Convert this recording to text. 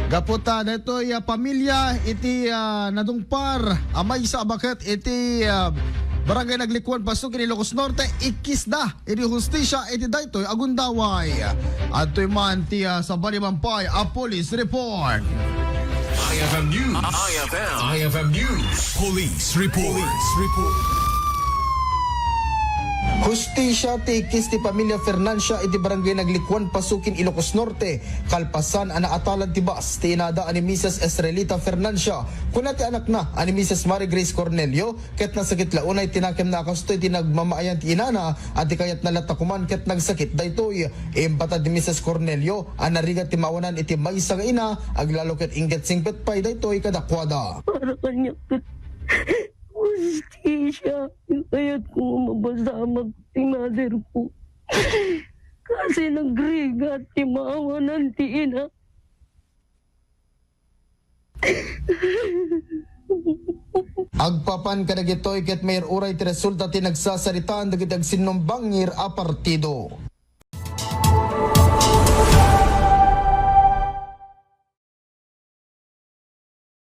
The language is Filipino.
Gaputa neto ya pamilya iti nadungpar amay sa Baket iti barangay Naglikuan Pasuquin Ilocos Norte Ikkis da iti Hustisia iti daytoy agundaway adtoy man ti sa Balimampay a police report. IFM News. IFM News. Police report. Hustisia ti Ikkis ti Pamilia Fernancia iti barangay Naglikuan Pasuquin Ilocos Norte kalpasan ana atalan ti bas ti inada ani Mrs. Estrelita Fernancia kuna ti anak na ani Mrs. Mary Grace Cornelio ket nasakit launay tinakem na kastoy ti nagmamaayan ti inana at ti kayat nalatakuman ket nagsakit daytoy impatad ni Mrs. Cornelio anarigat ti mawanan iti maysa nga ina aglalo ket inget singpet pay daytoy kadakwada. Para kanya Hustisia, kaya't ko mabasamag ti mother ko. Kasi nagrigat ti maawanan ti ina. Agpapan kadagitoy ket mayor uray ti resulta ti nagsasaritaan dagiti agsinumbangir a partido.